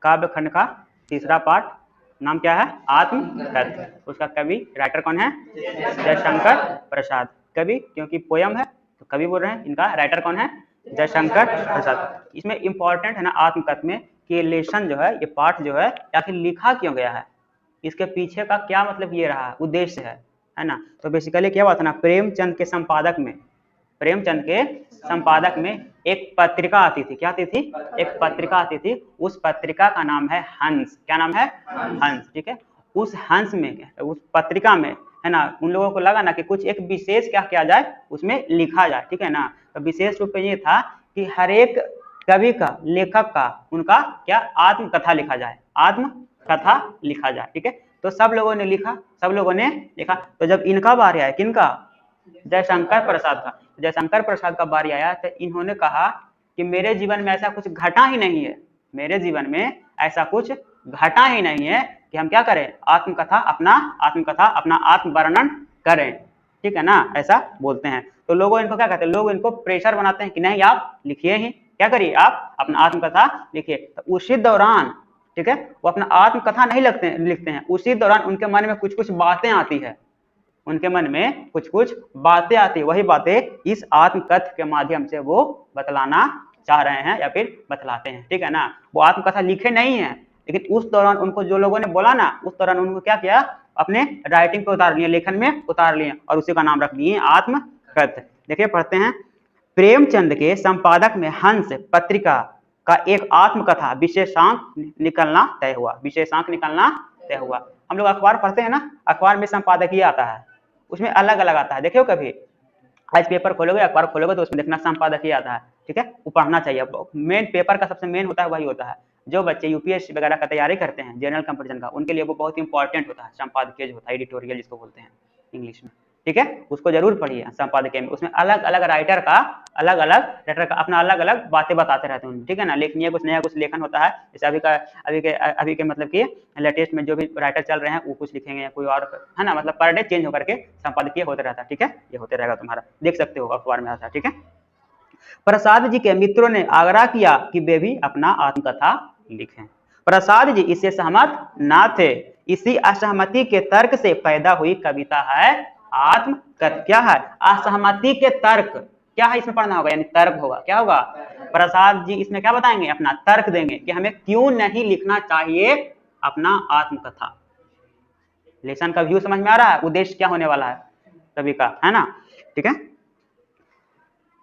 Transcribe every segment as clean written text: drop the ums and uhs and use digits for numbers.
काव्यखंड का तीसरा पार्ट, नाम क्या है? आत्मकथ्य। उसका कवि राइटर कौन है? जयशंकर प्रसाद। कवि क्योंकि पोयम है तो कवि बोल रहे हैं, इनका राइटर कौन है? जयशंकर प्रसाद। इसमें इंपॉर्टेंट है ना आत्मकथ्य में कि लेसन जो है, ये पाठ जो है आखिर लिखा क्यों गया है, इसके पीछे का क्या मतलब ये रहा, उद्देश्य है ना। तो बेसिकली क्या हुआ था ना, प्रेमचंद के संपादक में एक पत्रिका आती थी। क्या आती थी? एक पत्रिका आती थी। उस पत्रिका का नाम है हंस। क्या नाम है? हंस। ठीक है। उस हंस में, उस पत्रिका में है ना, उन लोगों को लगा ना कि कुछ एक विशेष क्या किया जाए, उसमें लिखा जाए। ठीक है ना। तो विशेष रूप में ये था कि हर एक कवि का, लेखक का, उनका क्या आत्मकथा लिखा जाए, आत्मकथा लिखा जाए। ठीक है। तो सब लोगों ने लिखा, तो जब इनका बारी आया, किनका? जयशंकर प्रसाद का। जयशंकर प्रसाद का बारी आया तो इन्होंने कहा कि मेरे जीवन में ऐसा कुछ घटा ही नहीं है, मेरे जीवन में ऐसा कुछ घटा ही नहीं है कि हम क्या करें, आत्मकथा अपना आत्मवर्णन करें। ठीक है ना, ऐसा बोलते हैं। तो लोगों इनको क्या कहते हैं, लोग इनको प्रेशर बनाते हैं कि नहीं आप लिखिए ही, क्या करिए आप अपना आत्मकथा लिखिए। तो उसी दौरान, ठीक है, वो अपना आत्मकथा नहीं लिखते हैं, उसी दौरान उनके मन में कुछ कुछ बातें आती है, उनके मन में कुछ कुछ बातें आती है। वही बातें इस आत्मकथ्य के माध्यम से वो बतलाना चाह रहे हैं या फिर बतलाते हैं। ठीक है ना। वो आत्मकथा लिखे नहीं है, लेकिन उस दौरान उनको जो लोगों ने बोला ना, उस दौरान उनको क्या किया, अपने राइटिंग पे उतार लिए, लेखन में उतार लिए, और उसी का नाम रख दिए आत्मकथ्य। देखिए पढ़ते हैं। प्रेमचंद के संपादक में हंस पत्रिका का एक आत्मकथा विशेषांक निकलना तय हुआ। हम लोग अखबार पढ़ते हैं ना, अखबार में संपादकीय आता है, उसमें अलग अलग आता है। देखियो कभी आज पेपर खोलोगे, अखबार खोलोगे तो उसमें देखना संपादकीय आता है। ठीक है, वो पढ़ना चाहिए। मेन पेपर का सबसे मेन होता है, वही होता है। जो बच्चे यूपीएससी वगैरह का तैयारी करते हैं, जनरल कंपटीशन का, उनके लिए वो बहुत इंपॉर्टेंट होता है, संपादकीय जो होता है, एडिटोरियल जिसको बोलते हैं इंग्लिश में। ठीक है, उसको जरूर पढ़िए संपादकीय में। उसमें अलग अलग राइटर का अपना अलग अलग बातें बताते रहते हैं। ठीक है ना, लेखनीय कुछ नया कुछ लेखन होता है। जैसे अभी के मतलब कि लेटेस्ट में जो भी राइटर चल रहे हैं वो कुछ लिखेंगे, कोई और, है ना, मतलब पर डे चेंज होकर के संपादकीय होते रहता है। ठीक है, ये होते रहेगा, तुम्हारा देख सकते हो अखबार में आता है। ठीक है। प्रसाद जी के मित्रों ने आग्रह किया कि वे भी अपना आत्मकथा लिखें। प्रसाद जी इससे सहमत ना थे। इसी असहमति के तर्क से पैदा हुई कविता है आत्मकथ्य। क्या है? असहमति के तर्क। क्या है इसमें पढ़ना होगा, यानी तर्क होगा। क्या होगा? प्रसाद जी इसमें क्या बताएंगे, अपना तर्क देंगे कि हमें क्यों नहीं लिखना चाहिए अपना आत्मकथा। लेसन का व्यू समझ में आ रहा है, उद्देश्य क्या होने वाला है कवि का, है ना। ठीक है।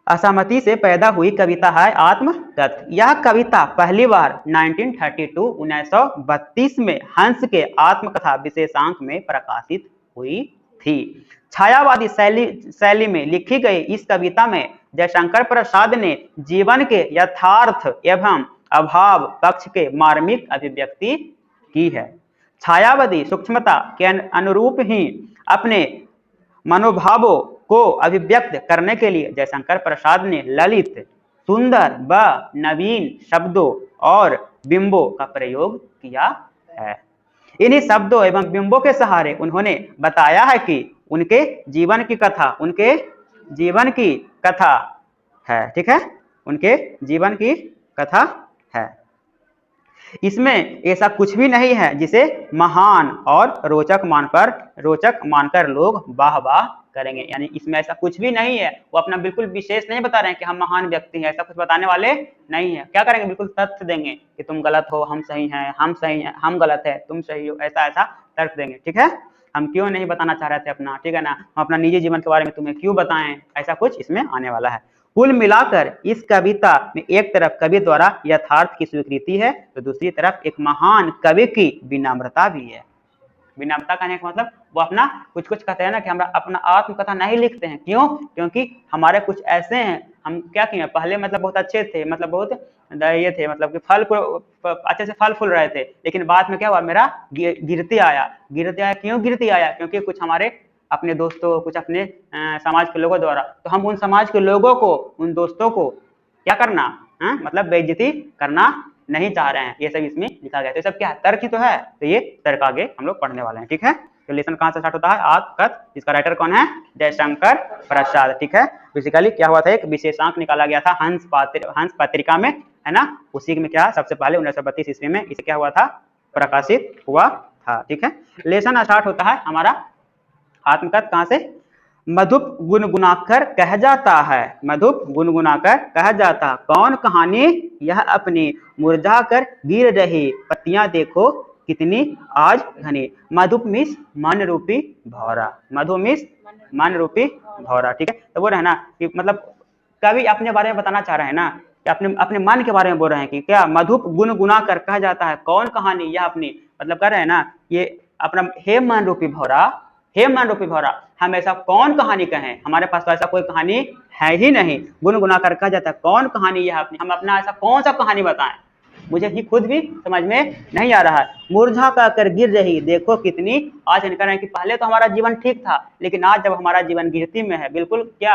असहमति से पैदा हुई कविता है आत्मकथ्य। यह कविता पहली बार 1932 में हंस के आत्मकथा विशेषांक में प्रकाशित हुई थी। छायावादी शैली में लिखी गई इस कविता में जयशंकर प्रसाद ने जीवन के यथार्थ एवं अभाव पक्ष के मार्मिक अभिव्यक्ति की है। छायावादी सूक्ष्मता के अनुरूप ही अपने मनोभावों को अभिव्यक्त करने के लिए जयशंकर प्रसाद ने ललित, सुंदर व नवीन शब्दों और बिंबों का प्रयोग किया है। इन्हीं शब्दों एवं बिंबों के सहारे उन्होंने बताया है कि उनके जीवन की कथा है। ठीक है, उनके जीवन की कथा है। इसमें ऐसा कुछ भी नहीं है जिसे महान और रोचक मानकर लोग वाह वाह करेंगे। यानी इसमें ऐसा कुछ भी नहीं है, वो अपना बिल्कुल विशेष नहीं बता रहे हैं कि हम महान व्यक्ति हैं, ऐसा कुछ बताने वाले नहीं है। क्या करेंगे, बिल्कुल तथ्य देंगे कि तुम गलत हो, हम सही हैं, हम गलत है, तुम सही हो, ऐसा तर्क देंगे। ठीक है, हम क्यों नहीं बताना चाह रहे थे अपना, ठीक है ना, हम अपना निजी जीवन के बारे में तुम्हें क्यों बताएं, ऐसा कुछ इसमें आने वाला है। कुल मिलाकर इस कविता में एक तरफ कवि द्वारा यथार्थ की स्वीकृति है, तो दूसरी तरफ एक महान कवि की विनम्रता भी है। विनम्रता कहने का मतलब वो अपना कुछ कुछ कहते हैं ना कि हम अपना आत्मकथा नहीं लिखते हैं। क्यों? क्योंकि हमारे कुछ ऐसे हैं, हम क्या किए पहले, मतलब बहुत अच्छे थे, मतलब बहुत ये थे, मतलब कि अच्छे से फल फूल रहे थे, लेकिन बाद में क्या हुआ, मेरा गिरती आया। क्यों गिरती आया? क्योंकि कुछ हमारे अपने दोस्तों, कुछ अपने समाज के लोगों द्वारा, तो हम उन समाज के लोगों को, उन दोस्तों को क्या करना, मतलब बेइज्जती करना नहीं चाह रहे हैं। ये सब इसमें लिखा गया। तो सब क्या है, तर्क ही तो है। तो ये तर्क आगे हम लोग पढ़ने वाले हैं। ठीक है। तो लेसन कहाँ से स्टार्ट होता है? आत्मकथ, जिसका राइटर कौन है? जयशंकर प्रसाद। ठीक है, बेसिकली क्या हुआ था, एक विशेषांक निकाला गया था हंस पत्रिका में, है ना, उसी में क्या सबसे पहले 1932 ईस्वी में इसे क्या हुआ था? प्रकाशित हुआ था। ठीक है, लेसन स्टार्ट होता है हमारा आत्मकथ कहाँ से? मधुप गुनगुनाकर कह जाता है, मधुप गुनगुनाकर कह जाता, कौन कहानी यह अपनी मुरझाकर गिर रही पत्तियां देखो कितनी आज घनी। मधुप मीन्स मन रूपी भौरा, मधु मीन्स मन रूपी भौरा। ठीक है, तो वो है ना कि मतलब कवि अपने बारे में बताना चाह रहे हैं ना, कि अपने अपने मन के बारे में बोल रहे हैं कि क्या मधुप गुनगुना कर कहा जाता है, कौन कहानी यह अपनी, मतलब कर रहे हैं ना ये अपना, हे मन रूपी भौरा, हे मन रूपी भौरा, हम ऐसा कौन कहानी कहें, हमारे पास तो ऐसा कोई कहानी है ही नहीं। गुनगुना कर कहा जाता है, कौन कहानी यह अपनी, हम अपना ऐसा कौन सा कहानी बताएं, मुझे ही खुद भी समझ में नहीं आ रहा है। मुरझा कर गिर रही देखो कितनी आज, कह रहे हैं कि पहले तो हमारा जीवन ठीक था, लेकिन आज जब हमारा जीवन गिरती में है, बिल्कुल क्या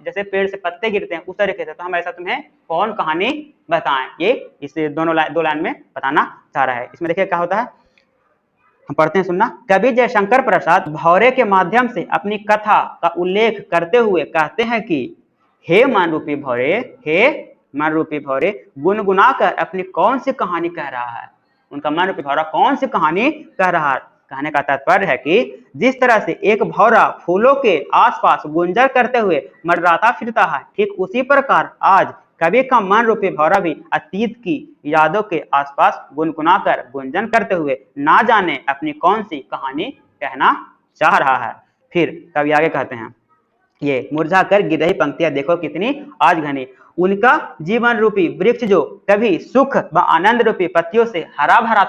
जैसे पेड़ से पत्ते गिरते हैं उस तरीके से, तो हम ऐसा तुम्हें कौन कहानी बताएं, ये इस दो लाइन में बताना चाह रहा है। इसमें देखिए क्या होता है, हम पढ़ते हैं, सुनना। कवि जयशंकर प्रसाद भौरे के माध्यम से अपनी कथा का उल्लेख करते हुए कहते हैं कि हे मन रूपी भौरे, हे मन रूपी भौरे, गुनगुना कर अपनी कौन सी कहानी कह रहा है, उनका मन रूपी भौरा कौन सी कहानी कह रहा है। कहने का तात्पर्य है कि जिस तरह से एक भौरा फूलों के आसपास गुंजर करते हुए मंडराता फिरता है, ठीक उसी प्रकार आज कवि का मन रूपी भौरा भी अतीत की यादों के आसपास गुनगुनाकर गुंजन करते हुए ना जाने अपनी कौन सी कहानी कहना चाह रहा है। फिर कवि आगे कहते हैं, ये मुरझा कर गिर रही पंक्तियां देखो कितनी आज घनी, उनका जीवन रूपी वृक्ष जो कभी सुख व आनंद रूपी पत्तियों से हरा भरा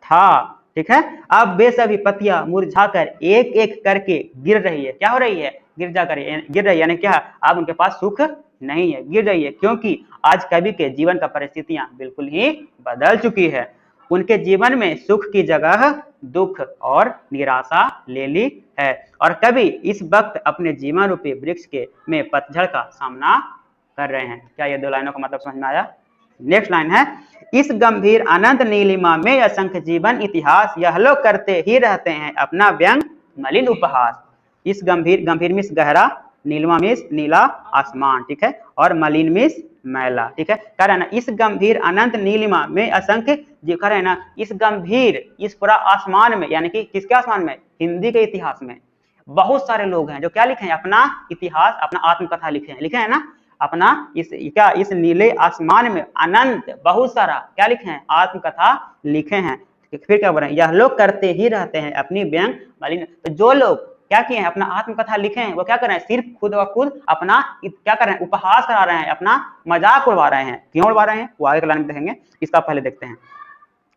था, ठीक है, अब वे सभी पत्तियां मुरझाकर एक एक करके गिर रही है। क्या हो रही है? गिर रही है, यानी क्या, अब उनके पास सुख नहीं है, गिर रही है, क्योंकि आज कवि के जीवन का परिस्थितियां बिल्कुल ही बदल चुकी है। उनके जीवन में सुख की जगह दुख और निराशा ले ली है, और कवि इस वक्त अपने जीवन रूपी वृक्ष के में पतझड़ का सामना कर रहे हैं। क्या ये दो लाइनों का मतलब समझ में आया? नेक्स्ट लाइन है, इस गंभीर अनंत नीलिमा में असंख्य जीवन इतिहास यह लोग करते ही रहते हैं अपना व्यंग मलिन उपहास। इस गंभीर मिस गहरा, नीलिमा मिस नीला आसमान, ठीक है, और मलिन मिस मैला, ठीक है, कह रहे ना इस गंभीर अनंत नीलिमा में असंख्य जी, कह रहे ना इस गंभीर, इस पूरा आसमान में, यानी कि किसके आसमान में? हिंदी के इतिहास में बहुत सारे लोग हैं जो क्या लिखे हैं? अपना इतिहास, अपना आत्मकथा लिखे हैं ना, अपना इस नीले आसमान में अनंत बहुत सारा क्या लिखे हैं? आत्मकथा लिखे हैं। फिर क्या बोल रहे हैं? यह लोग करते ही रहते हैं अपनी व्यंग मलिन, तो जो लोग क्या किए हैं? अपना आत्मकथा लिखे हैं, वो क्या कर रहे हैं? सिर्फ खुद व खुद अपना क्या कर रहे हैं? उपहास करा रहे हैं, अपना मजाक उड़वा रहे हैं। क्यों उड़वा रहे हैं वो आगे के लाइन में देखेंगे, इसका पहले देखते हैं।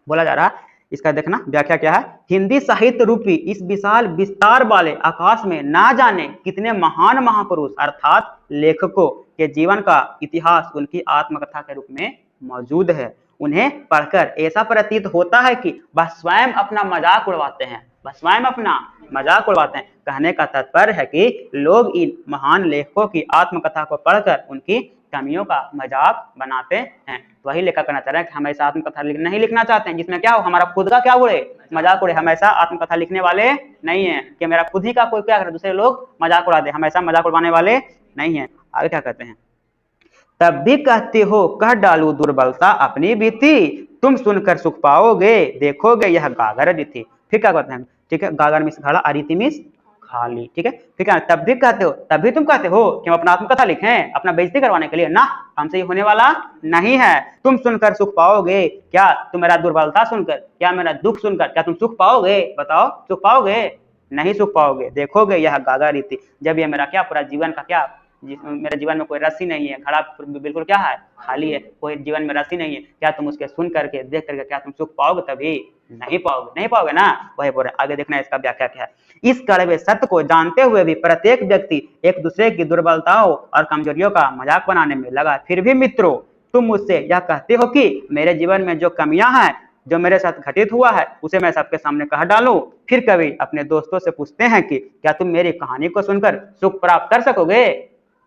बोला जा रहा है, इसका देखना व्याख्या क्या है। हिंदी साहित्य रूपी इस विशाल विस्तार वाले आकाश में ना जाने कितने महान महापुरुष अर्थात लेखकों के जीवन का इतिहास उनकी आत्मकथा के रूप में मौजूद है। उन्हें पढ़कर ऐसा प्रतीत होता है कि वह स्वयं अपना मजाक उड़वाते हैं, वह स्वयं अपना मजाक उड़वाते हैं। कहने का तात्पर्य है कि लोग इन महान लेखकों की आत्मकथा को पढ़कर उनकी कमियों का मजाक बनाते हैं। वही लेखक कहना चाह रहे हैं कि हम ऐसा आत्मकथा नहीं लिखना चाहते हैं जिसमें क्या हो? हमारा खुद का क्या उड़े? मजाक उड़े। हम ऐसा आत्मकथा लिखने वाले नहीं है कि मेरा खुद ही का कोई क्या करे, दूसरे लोग मजाक उड़ा दे, हम ऐसा मजाक उड़वाने वाले नहीं है। आगे क्या कहते हैं, तब भी कहते हो कह डालू दुर्बलता अपनी बीती, तुम सुनकर सुख पाओगे देखोगे यह गागर रीति। फिर क्या कहते हैं, ठीक है, गागर मिस घड़ा, अरीति मिस खाली, ठीक है, ठीक है। तब भी कहते हो, तब भी तुम कहते हो कि हम अपना आत्मकथा लिखें अपना बेइज्जती करवाने के लिए ना, हमसे ये होने वाला नहीं है। तुम सुनकर सुख पाओगे, क्या तुम मेरा दुर्बलता सुनकर, क्या मेरा दुख सुनकर क्या तुम सुख पाओगे? बताओ, सुख पाओगे? नहीं सुख पाओगे। देखोगे यह गागा रीति, जब ये मेरा क्या पूरा जीवन का क्या, मेरे जीवन में कोई रस्सी नहीं है, घड़ा बिल्कुल क्या है? खाली है, कोई जीवन में रस्सी नहीं है, क्या तुम उसके सुन करके देख करके क्या तुम सुख पाओगे? तभी नहीं पाओगे, नहीं पाओगे ना। वही बोल रहे, आगे देखना है इसका व्याख्या क्या है। इस कड़वे सत्य को जानते हुए भी प्रत्येक व्यक्ति एक दूसरे की दुर्बलताओं और कमजोरियों का मजाक बनाने में लगा। फिर भी मित्रों, तुम मुझसे यह कहते हो कि मेरे जीवन में जो कमियां हैं, जो मेरे साथ घटित हुआ है, उसे मैं सबके सामने कह डालूं। फिर कभी अपने दोस्तों से पूछते हैं कि क्या तुम मेरी कहानी को सुनकर सुख प्राप्त कर सकोगे?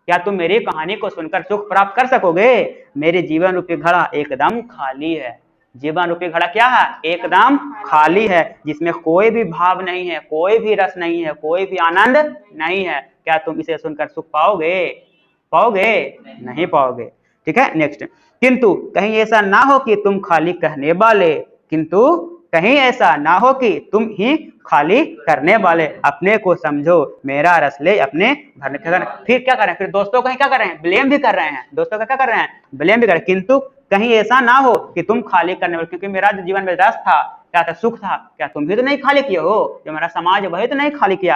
क्या तुम मेरी कहानी को सुनकर सुख प्राप्त कर सकोगे? मेरे जीवन रूपी घड़ा एकदम खाली है। जीवन रूपी घड़ा क्या है? एकदम खाली है, जिसमें कोई भी भाव नहीं है, कोई भी रस नहीं है, कोई भी आनंद नहीं है। क्या तुम इसे सुनकर सुख पाओगे? पाओगे? नहीं पाओगे। ठीक है, नेक्स्ट। किंतु कहीं ऐसा ना हो कि तुम खाली कहने वाले, किंतु कहीं ऐसा ना हो कि तुम ही खाली करने वाले, अपने को समझो मेरा रस ले अपने भरने। फिर क्या कर रहे हैं? फिर दोस्तों को क्या कर रहे हैं? ब्लेम भी कर रहे हैं। दोस्तों का क्या कर रहे हैं? ब्लेम भी कर रहे हैं। किंतु कहीं ऐसा ना हो कि तुम खाली करने वाले, क्योंकि मेरा जो जीवन में रस था, क्या था? सुख था, क्या तुम भी तो नहीं खाली किए हो? जो मेरा समाज वही तो नहीं खाली किया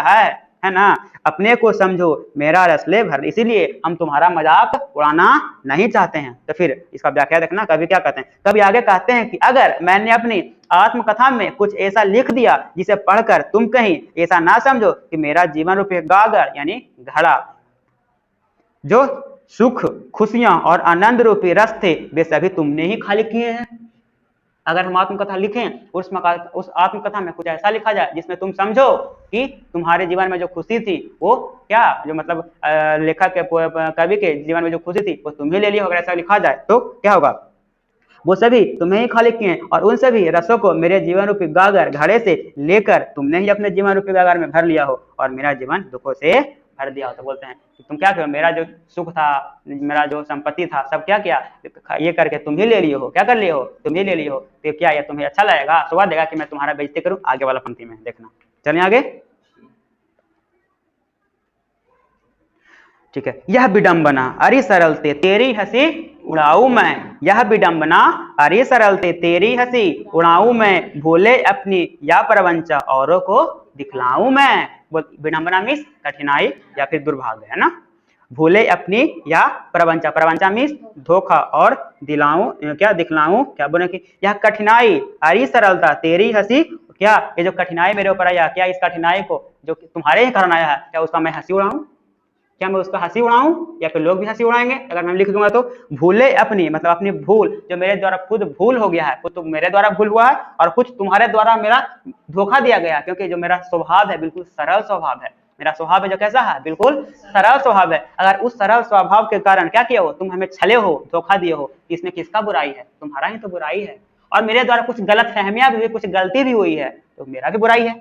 है ना? अपने को समझो मेरा रस ले भर, इसीलिए हम तुम्हारा मजाक उड़ाना नहीं चाहते हैं। तो फिर इसका व्याख्या देखना, कभी क्या कहते हैं? कभी आगे कहते हैं कि अगर मैंने अपनी आत्मकथा में कुछ ऐसा लिख दिया जिसे पढ़कर तुम कहीं ऐसा ना समझो कि मेरा जीवन रूपी गागर यानी घड़ा, जो सुख, खुशियां और आनंद रूपी रस थे, वे सभी तुमने ही खाली किए हैं। अगर हम आत्मकथा लिखें, उस आत्मकथा में कुछ ऐसा लिखा जाए जिसमें तुम समझो कि तुम्हारे जीवन में जो खुशी थी वो क्या, जो मतलब लेखक के, कवि के जीवन में जो खुशी थी वो तुम्हें ले लिया, अगर ऐसा लिखा जाए तो क्या होगा? वो सभी तुम्हें ही खाली किए और उन सभी रसों को मेरे जीवन रूपी गागर घड़े से लेकर तुमने ही अपने जीवन रूपी गागर में भर लिया हो और मेरा जीवन दुखों से भर दिया हो। तो बोलते हैं कि तुम क्या करो, मेरा जो सुख था, मेरा जो संपत्ति था, सब क्या किया? ये करके तुम ही ले लिए हो। क्या कर लिए हो? तुम ही ले लिए हो। तो क्या ये तुम्हें अच्छा लगेगा? सुबह देगा कि मैं तुम्हारा बेइज्जती करूं? आगे वाला पंक्ति में देखना। चलिए आगे। ठीक है। यह विडंबना अरे सरलते तेरी हंसी उड़ाऊ मैं, यह विडंबना अरे सरलते तेरी हंसी उड़ाऊ मैं, भूले अपनी या प्रवंचा औरों को दिखलाऊं मैं। विडंबना मीन्स कठिनाई या फिर दुर्भाग्य, है ना? भूले अपनी या प्रवंचा, प्रवंचा मीन्स धोखा, और दिलाऊं क्या? दिखलाऊं क्या? बोले कि यह कठिनाई अरे सरलता तेरी हंसी, क्या ये जो कठिनाई मेरे ऊपर आया, क्या इस कठिनाई को जो तुम्हारे ही कारण आया है, क्या उसका मैं हंसी उड़ाऊं? क्या मैं उसका हंसी उड़ाऊं या फिर लोग भी हंसी उड़ाएंगे अगर मैं लिख दूंगा तो? भूले अपनी मतलब अपनी भूल, जो मेरे द्वारा खुद भूल हो गया है, खुद तो मेरे द्वारा भूल हुआ है और कुछ तुम्हारे द्वारा मेरा धोखा दिया गया, क्योंकि जो मेरा स्वभाव है बिल्कुल सरल स्वभाव है, मेरा स्वभाव है जो कैसा है? बिल्कुल सरल स्वभाव है। अगर उस सरल स्वभाव के कारण क्या किया हो? तुम हमें छले हो, धोखा दिए हो, इसमें किसका बुराई है? तुम्हारा ही तो बुराई है। और मेरे द्वारा कुछ गलत फहमियां भी हुई, कुछ गलती भी हुई है, तो मेरा भी बुराई है।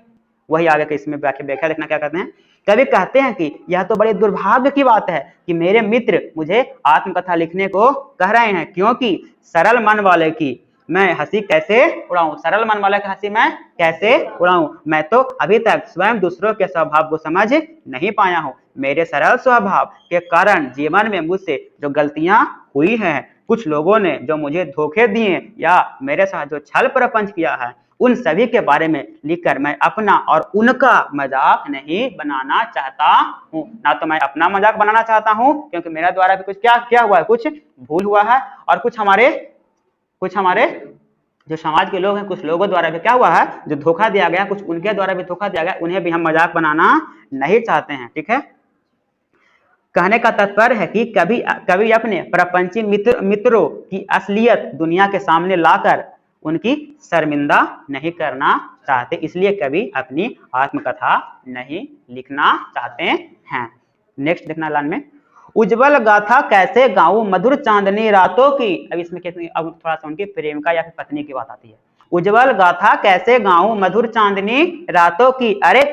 वही आगे के इसमें व्याख्या देखना, क्या कहते हैं? कभी कहते हैं कि यह तो बड़े दुर्भाग्य की बात है कि मेरे मित्र मुझे आत्मकथा लिखने को कह रहे हैं, क्योंकि सरल मन वाले की मैं हंसी कैसे उड़ाऊं? सरल मन वाले की हंसी मैं कैसे उड़ाऊं? मैं तो अभी तक स्वयं दूसरों के स्वभाव को समझ नहीं पाया हूं। मेरे सरल स्वभाव के कारण जीवन में मुझसे जो गलतियां हुई हैं, कुछ लोगों ने जो मुझे धोखे दिए या मेरे साथ जो छल प्रपंच किया है, उन सभी के बारे में लिखकर मैं अपना और उनका मजाक नहीं बनाना चाहता हूँ। ना तो मैं अपना मजाक बनाना चाहता हूँ, क्योंकि मेरे द्वारा भी कुछ क्या हुआ है? कुछ भूल हुआ है, और कुछ हमारे जो समाज के लोग हैं, कुछ लोगों द्वारा भी क्या हुआ है? जो धोखा दिया गया, कुछ उनके द्वारा भी धोखा दिया गया, उन्हें भी हम मजाक बनाना नहीं चाहते हैं। ठीक है। कहने का तात्पर्य है कि कभी अपने प्रपंची मित्रों की असलियत दुनिया के सामने लाकर उनकी शर्मिंदा नहीं करना चाहते, इसलिए कभी अपनी आत्मकथा नहीं लिखना चाहते हैं। नेक्स्ट देखना लाइन में, उज्जवल गाथा कैसे गाऊं मधुर चांदनी रातों की। अब इसमें अब थोड़ा सा उनकी प्रेमिका या फिर पत्नी की बात आती है। उज्जवल गाथा कैसे गाऊं मधुर चांदनी रातों की, अरे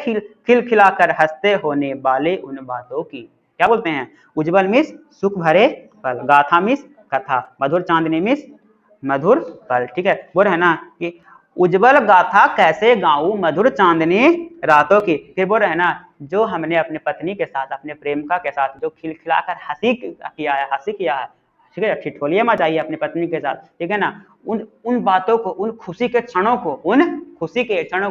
खिलखिलाकर हंसते होने वाले उन बातों की। क्या बोलते हैं? उज्जवल मिस सुख भरे पल, गाथा मिस कथा, मधुर चांदनी मिस मधुर पल। ठीक है। वो है ना कि उज्जवल गाथा कैसे गाऊं मधुर चांदनी रातों की। फिर बोल रहे हैं ना, जो हमने अपने पत्नी के साथ, अपने प्रेमिका के साथ जो खिलखिलाकर हंसी किया है, ठीक है, ठिठोलिए मत आइए अपनी पत्नी के साथ, ठीक है ना, उन बातों को, उन खुशी के क्षणों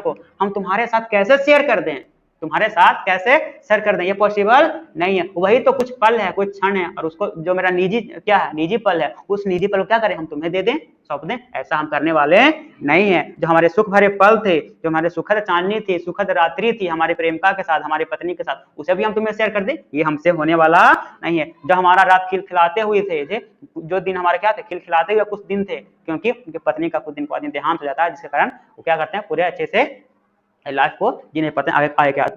को हम तुम्हारे साथ कैसे शेयर कर दें? तुम्हारे साथ कैसे शेयर कर दें? ये पॉसिबल नहीं है। वही तो कुछ पल है, कुछ क्षण है, और उसको जो मेरा निजी पल है, उस निजी पल को क्या करें? हम तुम्हें दे दें, सौंप दें? ऐसा हम करने वाले नहीं है। जो हमारे सुख भरे पल थे, जो हमारे सुखद चांदनी थी, सुखद रात्रि थी हमारी प्रेमिका के साथ, हमारी पत्नी के साथ, उसे भी हम तुम्हें शेयर कर दें? ये हमसे होने वाला नहीं है। जो हमारा रात खिलखिलाते हुए थे, जो दिन हमारे क्या थे? खिलखिलाते हुए कुछ दिन थे, क्योंकि उनकी पत्नी का कुछ दिन बाद देहांत हो जाता है, जिसके कारण वो क्या करते हैं? पूरे अच्छे से लाइफ को जिन्हें पता है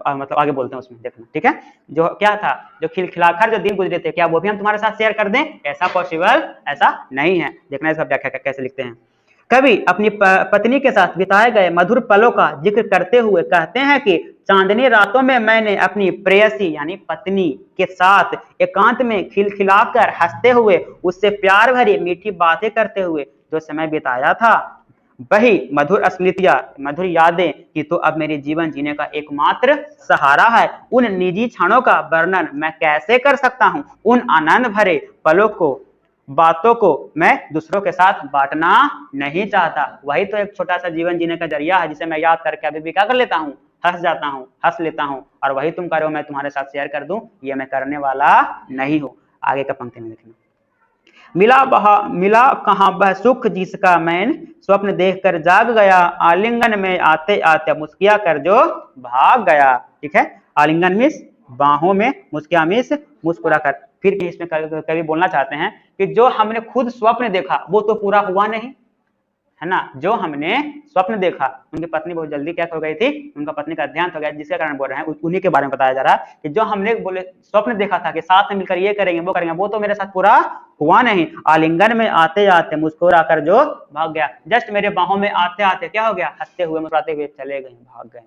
मतलब आगे बोलते हैं उसमें, देखना। ठीक है। जो क्या था, जो खिलखिलाकर जो दिन गुजरे थे, क्या वो भी हम तुम्हारे साथ शेयर कर दें? ऐसा पॉसिबल ऐसा नहीं है। देखना इसका व्याख्या कैसे लिखते हैं। कवि अपनी पत्नी के साथ बिताए गए मधुर पलों का जिक्र करते हुए कहते हैं कि चांदनी रातों में मैंने अपनी प्रेयसी यानी पत्नी के साथ एकांत में खिलखिलाकर हंसते हुए उससे प्यार भरी मीठी बातें करते हुए जो समय बिताया था, वही मधुर स्मृतियां, मधुर यादें कि तो अब मेरे जीवन जीने का एकमात्र सहारा है। उन निजी क्षणों का वर्णन मैं कैसे कर सकता हूँ। उन आनंद भरे पलों को, बातों को मैं दूसरों के साथ बांटना नहीं चाहता। वही तो एक छोटा सा जीवन जीने का जरिया है जिसे मैं याद करके अभी भी क्या कर लेता हूँ, हंस जाता हूँ, हंस लेता हूँ। और वही तुम करो मैं तुम्हारे साथ शेयर कर दूं, ये मैं करने वाला नहीं हूँ। आगे का पंक्ति में देखना, मिला कहाँ वह सुख जिसका मैं स्वप्न देखकर जाग गया, आलिंगन में आते आते मुस्किया कर जो भाग गया। ठीक है, आलिंगन मिस बाहों में, मुस्किया मिस मुस्कुरा कर। फिर भी इसमें कवि बोलना चाहते हैं कि जो हमने खुद स्वप्न देखा वो तो पूरा हुआ नहीं है ना। जो हमने स्वप्न देखा, उनकी पत्नी बहुत जल्दी क्या हो गई थी, उनका पत्नी का देहांत हो गया, जिसके कारण बोल रहे हैं उन्हीं के बारे में बताया जा रहा है कि जो हमने बोले स्वप्न देखा था कि साथ में मिलकर ये करेंगे वो करेंगे, वो तो मेरे साथ पूरा हुआ नहीं। आलिंगन में आते आते मुस्कुरा कर जो भाग गया, जस्ट मेरे बाहों में आते आते क्या हो गया, हंसते हुए मुस्कुराते हुए चले गए, भाग गए,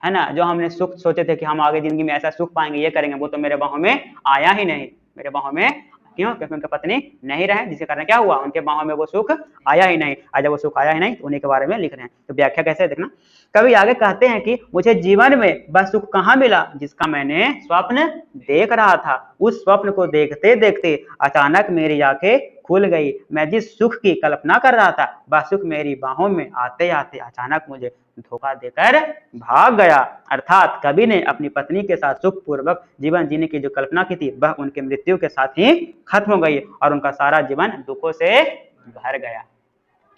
है ना। जो हमने सुख सोचे थे कि हम आगे जिंदगी में ऐसा सुख पाएंगे, ये करेंगे, वो तो मेरे बाहों में आया ही नहीं, मेरे बाहों में। क्यों? क्योंकि उनकी पत्नी नहीं रहे, जिसके कारण क्या हुआ, उनके बाहों में वो सुख आया ही नहीं। आज वो सुख आया ही नहीं तो उन्हीं के बारे में लिख रहे हैं। तो व्याख्या कैसे देखना, कवि आगे कहते हैं कि मुझे जीवन में वह सुख कहाँ मिला जिसका मैंने स्वप्न देख रहा था। उस स्वप्न को देखते देखते अचानक मेरी आंखें खुल गई। मैं जिस सुख की कल्पना कर रहा था वह सुख मेरी बाहों में आते आते अचानक मुझे धोखा देकर भाग गया। अर्थात कवि ने अपनी पत्नी के साथ सुख पूर्वक जीवन जीने की जो कल्पना की थी वह उनके मृत्यु के साथ ही खत्म हो गई और उनका सारा जीवन दुखों से भर गया।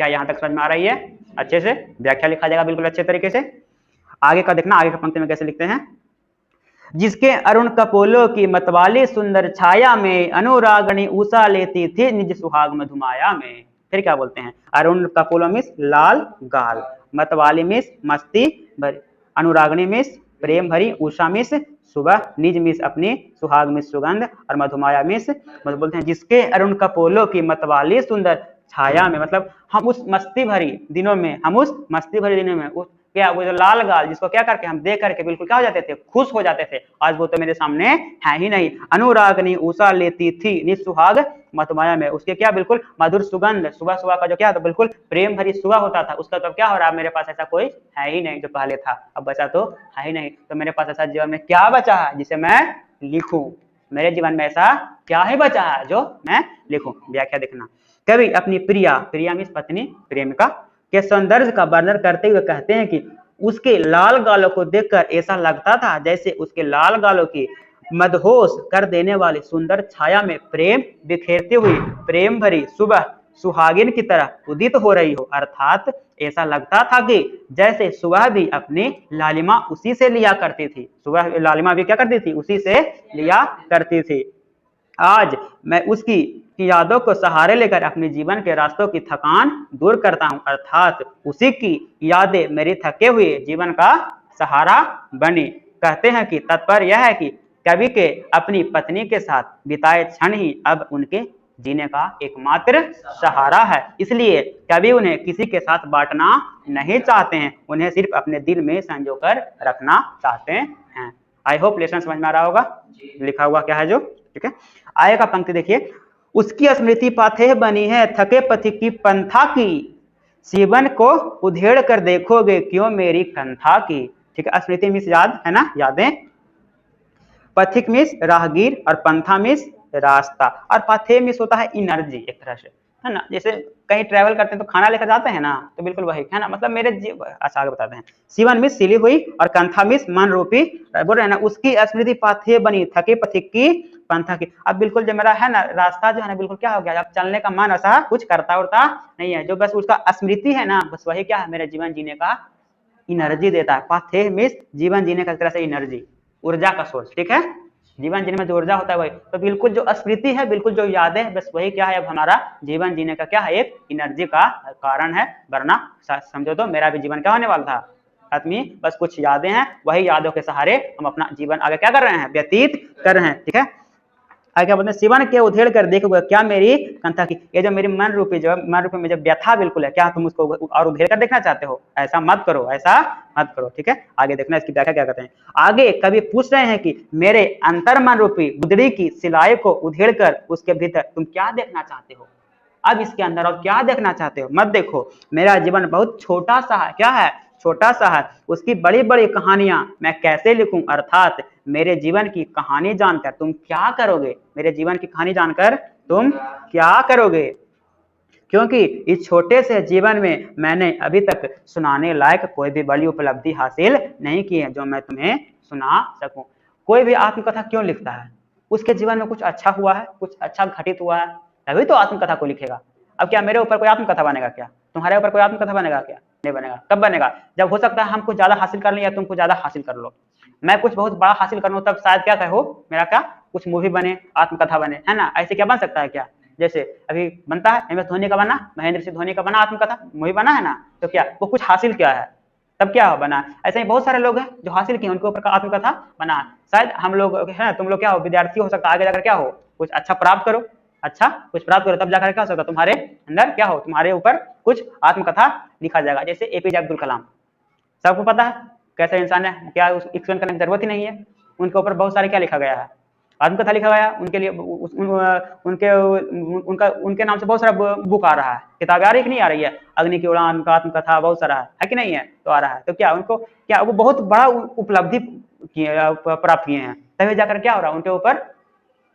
क्या यहाँ तक समझ में आ रही है? अच्छे से व्याख्या लिखा जाएगा बिल्कुल अच्छे तरीके से। आगे का देखना, आगे का पंक्ति में कैसे लिखते हैं, जिसके अरुण कपोलों की मतवाली सुंदर छाया में अनुरागणी उषा लेती थी निज सुहाग मधुमाया में। फिर क्या बोलते हैं, अरुण कपोलों मिस लाल गाल, मतवाली मिस मस्ती भरी, अनुरागणी मिस प्रेम भरी, उषा मिस सुबह, निज मिस अपनी, सुहाग मिस सुगंध और मधुमाया मिस मतलब बोलते हैं जिसके अरुण कपोलों की मतवाली सुंदर छाया में, मतलब हम उस मस्ती भरी दिनों में, हम उस मस्ती भरी दिनों में उस क्या वो जो लाल गाल जिसको क्या करके हम देख करके बिल्कुल क्या हो जाते थे, खुश हो जाते थे, आज वो तो मेरे सामने है ही नहीं। अनुरागनी उषा लेती थी निस्सुहाग मधुमाया में, उसके क्या बिल्कुल मधुर सुगंध, सुबह सुबह का जो क्या था बिल्कुल प्रेम भरी सुबह होता था, उसका तो क्या हो रहा है, मेरे पास ऐसा कोई है ही नहीं जो पहले था, अब बचा तो है ही नहीं। तो मेरे पास ऐसा जीवन में क्या बचा है जिसे मैं लिखूं, मेरे जीवन में ऐसा क्या ही बचा है जो मैं लिखूं। व्याख्या देखना, कवि अपनी प्रिया, प्रिया मीन्स पत्नी, प्रेमिका के सौंदर्य का वर्णन करते हुए कहते हैं कि उसके लाल गालों को देखकर ऐसा लगता था जैसे उसके लाल गालों की मदहोश कर देने वाली सुंदर छाया में प्रेम बिखेरती हुई प्रेम भरी सुबह सुहागिन की तरह उदित हो रही हो। अर्थात ऐसा लगता था कि जैसे सुबह भी अपनी लालिमा उसी से लिया करती थी, सुबह लालिमा भी क्या करती थी, उसी से लिया करती थी। आज मैं उसकी यादों को सहारे लेकर अपने जीवन के रास्तों की थकान दूर करता हूं, अर्थात उसी की यादें मेरे थके हुए जीवन का सहारा बनी। कहते हैं कि तात्पर्य यह है कि कवि के अपनी पत्नी के साथ बिताए क्षण ही अब उनके जीने का एकमात्र सहारा है, इसलिए कवि उन्हें किसी के साथ बांटना नहीं चाहते हैं, उन्हें सिर्फ अपने दिल में संजो कर रखना चाहते हैं। आई होप लेसन समझ में आ रहा होगा लिखा हुआ क्या है जो, ठीक है। आगे का पंक्ति देखिए, उसकी स्मृति पाथेय बनी है थके पथिक की पंथा की, जीवन को उधेड़ कर देखोगे क्यों मेरी कंथा की। ठीक है, स्मृति मिस याद है ना, यादें, पथिक मिस राहगीर और पंथा मिस रास्ता, और पाथेय मिस होता है एनर्जी एक तरह से, है ना। जैसे कहीं ट्रैवल करते हैं तो खाना लेकर जाते हैं ना, तो बिल्कुल वही है ना, मतलब मेरे अच्छा आगे बताते हैं। सीवन मिस सिली हुई और कंथा मिस मन रूपी, बोल रहे हैं ना, उसकी स्मृति पाथेय बनी थके पथिक की पंथा की। अब बिल्कुल जो मेरा है ना रास्ता जो है ना बिल्कुल क्या हो गया, अब चलने का मन ऐसा कुछ करता उड़ता नहीं है, जो बस उसका स्मृति है ना, बस वही क्या है मेरे जीवन जीने का एनर्जी देता है। पाथेय मिस जीवन जीने का एक तरह से एनर्जी, ऊर्जा का सोर्स, ठीक है, जीवन जीने में जो ऊर्जा होता है वही, तो बिल्कुल जो स्मृति है, बिल्कुल जो यादें हैं, बस वही क्या है अब हमारा जीवन जीने का क्या है, एक एनर्जी का कारण है। वरना समझो तो मेरा भी जीवन क्या होने वाला था आदमी, बस कुछ यादें हैं, वही यादों के सहारे हम अपना जीवन आगे क्या कर रहे हैं, व्यतीत कर रहे हैं। ठीक है, आगे क्या बोलते हैं, शिवन के उधेड़ कर देखोगे क्या मेरी कंथा की, ये जो मेरी मन रूपी में जो व्यथा बिल्कुल है, क्या तुम उसको और उधेड़ कर देखना चाहते हो? ऐसा मत करो, ऐसा मत करो, ठीक है। आगे देखना इसकी व्याख्या क्या कहते हैं। आगे कवि पूछ रहे हैं कि मेरे अंतर मन रूपी गुदड़ी की सिलाई को उधेड़ कर उसके भीतर तुम क्या देखना चाहते हो? अब इसके अंदर और क्या देखना चाहते हो? मत देखो, मेरा जीवन बहुत छोटा सा है, क्या है? छोटा सा है, उसकी बड़ी बड़ी कहानियां मैं कैसे लिखूं, अर्थात मेरे जीवन की कहानी जानकर तुम क्या करोगे? मेरे जीवन की कहानी जानकर तुम क्या करोगे? क्योंकि इस छोटे से जीवन में मैंने अभी तक सुनाने लायक कोई भी बड़ी उपलब्धि हासिल नहीं की है जो मैं तुम्हें सुना सकूं। कोई भी आत्मकथा क्यों लिखता है? उसके जीवन में कुछ अच्छा हुआ है, कुछ अच्छा घटित हुआ है, तभी तो आत्मकथा को लिखेगा। अब क्या मेरे ऊपर कोई आत्मकथा बनेगा? क्या तुम्हारे ऊपर कोई आत्मकथा बनेगा? क्या नहीं बनेगा। कब बनेगा? जब हो सकता है हम कुछ ज्यादा हासिल कर लें या तुम कुछ ज्यादा हासिल कर लो। मैं कुछ बहुत बड़ा हासिल कर लूं तब शायद क्या कहो, मेरा क्या कुछ मूवी बने, आत्मकथा बने, है ना? ऐसे क्या बन सकता है? क्या जैसे अभी बनता है MS धोनी का बना, महेंद्र सिंह धोनी का बना आत्मकथा, मूवी बना है ना, तो क्या वो कुछ हासिल किया है तब क्या बना? ऐसे ही बहुत सारे लोग हैं जो हासिल किए, उनके ऊपर आत्मकथा बना। शायद हम लोग है, तुम लोग क्या हो, विद्यार्थी हो सकता है, आगे जाकर क्या हो, कुछ अच्छा प्राप्त करो, अच्छा कुछ प्राप्त करो, तब जाकर क्या हो सकता है तुम्हारे अंदर क्या हो, तुम्हारे ऊपर कुछ आत्मकथा लिखा जाएगा। जैसे APJ अब्दुल कलाम, सबको पता है कैसे इंसान है, क्या एक्सप्लेन करने की जरूरत ही नहीं है। उनके ऊपर बहुत सारे क्या लिखा गया है, आत्मकथा लिखा गया उनके लिए। उनके नाम से बहुत सारा बुक आ रहा है, किताब आ रही कि नहीं आ रही है? अग्नि की उड़ान का आत्मकथा बहुत सारा है कि नहीं है? तो आ रहा है। तो क्या उनको क्या वो बहुत बड़ा उपलब्धि प्राप्त किए हैं, तभी जाकर क्या हो रहा है, उनके ऊपर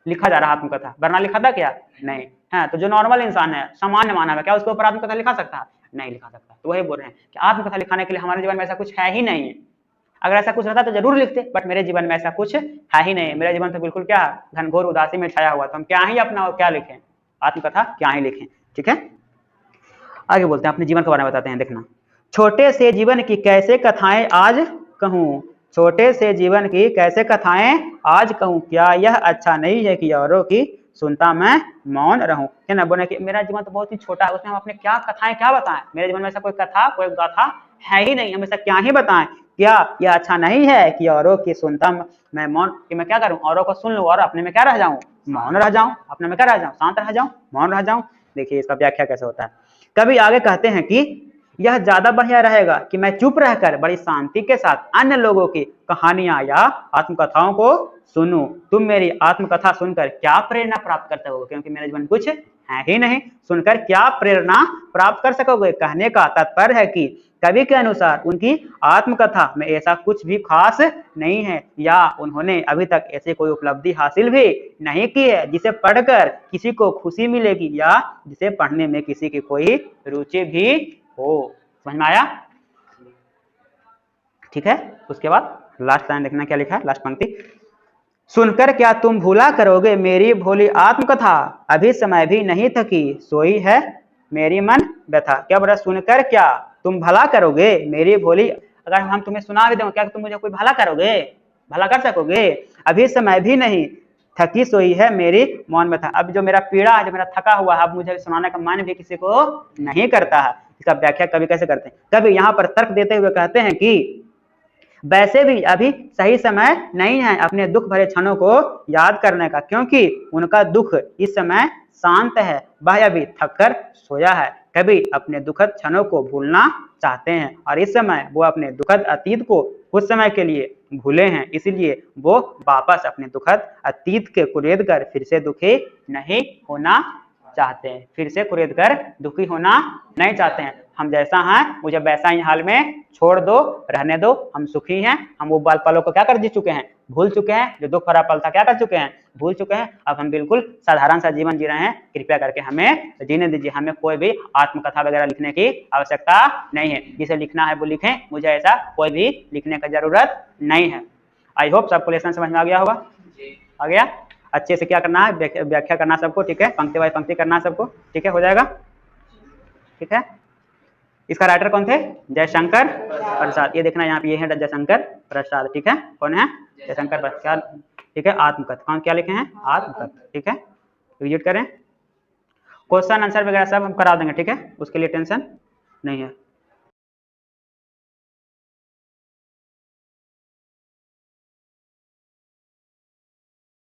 लिखा जा रहा है आत्मकथा। वरना लिखा था क्या? नहीं है। तो जो नॉर्मल इंसान है, सामान्य मानव है, क्या उसके ऊपर आत्मकथा लिखा सकता है? नहीं लिखा सकता। तो वही बोल रहे हैं कि आत्मकथा लिखाने के लिए हमारे जीवन में ऐसा कुछ है ही नहीं है। अगर ऐसा कुछ रहता तो जरूर लिखते, बट मेरे जीवन में ऐसा कुछ है ही नहीं। मेरा जीवन तो बिल्कुल क्या घनघोर उदासी में छाया हुआ, तो हम क्या ही अपना क्या लिखें, आत्मकथा क्या ही लिखें, ठीक है। आगे बोलते हैं, अपने जीवन के बारे में बताते हैं। देखना, छोटे से जीवन की कैसे कथाएं आज कहूं, छोटे से जीवन की कैसे कथाएं आज कहूं, क्या यह अच्छा नहीं है कि औरों की सुनता मैं मौन रहूं, है ना। बोले कि मेरा जीवन तो बहुत ही छोटा है, उसमें हम अपने क्या कथाएं क्या बताएं, मेरे जीवन में ऐसा कोई कथा कोई गाथा है ही नहीं, हम ऐसा क्या ही बताएं। क्या यह अच्छा नहीं है कि औरों की सुनता मैं मौन, कि मैं क्या करूं, औरों को सुन लूं और अपने में क्या रह जाऊं, मौन रह जाऊं, अपने में क्या रह जाऊं, शांत रह जाऊं, मौन रह जाऊं। देखिए इसका व्याख्या कैसे होता है। कभी आगे कहते हैं कि यह ज्यादा बढ़िया रहेगा कि मैं चुप रहकर बड़ी शांति के साथ अन्य लोगों की कहानियां या आत्मकथाओं को सुनूं। तुम मेरी आत्मकथा सुनकर क्या प्रेरणा प्राप्त करते हो, क्योंकि मेरे जीवन कुछ है ही नहीं, सुनकर क्या प्रेरणा प्राप्त कर सकोगे। कहने का तात्पर्य है कि कवि के अनुसार उनकी आत्मकथा में ऐसा कुछ भी खास नहीं है, या उन्होंने अभी तक ऐसी कोई उपलब्धि हासिल भी नहीं की है जिसे पढ़कर किसी को खुशी मिलेगी, या जिसे पढ़ने में किसी की कोई रुचि भी हो। समझ में आया? ठीक है। उसके बाद लास्ट लाइन देखना क्या लिखा है, लास्ट पंक्ति, सुनकर क्या तुम भूला करोगे मेरी भोली आत्मकथा, अभी समय भी नहीं थकी सोई है मेरी मन व्यथा। क्या बोला, सुनकर क्या तुम भला करोगे मेरी भोली, अगर हम तुम्हें सुना भी दें क्या तुम मुझे कोई भला करोगे, भला कर सकोगे? अभी समय भी नहीं थकी सोई है मेरी मौन व्यथा, अब जो मेरा पीड़ा है, जो मेरा थका हुआ है, अब मुझे सुनाने का मन भी किसी को नहीं करता है। इसका व्याख्या कवि कैसे करते हैं, कवि यहाँ पर तर्क देते हुए कहते हैं कि वैसे भी अभी सही समय नहीं है अपने दुख भरे क्षणों को याद करने का, क्योंकि उनका दुख इस समय शांत है, वह अभी थक कर सोया है। कभी अपने दुखद क्षणों को भूलना चाहते हैं और इस समय वो अपने दुखद अतीत को कुछ समय के लिए भूले हैं, इसलिए वो वापस अपने दुखद अतीत के कुरेद कर फिर से दुखी नहीं होना चाहते हैं, फिर से कुरेद कर दुखी होना नहीं चाहते हैं। हम जैसा हैं मुझे वैसा ही हाल में छोड़ दो, रहने दो, हम सुखी हैं, हम वो बाल पलों को क्या कर जी चुके हैं, भूल चुके हैं, जो दुख भरा पल था क्या कर चुके हैं, भूल चुके हैं। अब हम बिल्कुल साधारण सा जीवन जी रहे हैं, कृपया करके हमें जीने दीजिए, हमें कोई भी आत्मकथा वगैरह लिखने की आवश्यकता नहीं है, जिसे लिखना है वो लिखें, मुझे ऐसा कोई भी लिखने की जरूरत नहीं है। आई होप सबको लेसन समझ में आ गया होगा, आ गया। अच्छे से क्या करना है, व्याख्या करना सबको, ठीक है, पंक्ति बाय पंक्ति करना सबको, ठीक है, हो जाएगा, ठीक है। इसका राइटर कौन थे, जयशंकर प्रसाद, ये देखना यहाँ पे ये है जयशंकर प्रसाद, ठीक है, कौन है, जयशंकर प्रसाद, ठीक है। आत्मकथा कौन क्या लिखे हैं, आत्मकथा, ठीक है, विजिट करें, क्वेश्चन आंसर वगैरह सब हम करा देंगे, ठीक है, उसके लिए टेंशन नहीं है।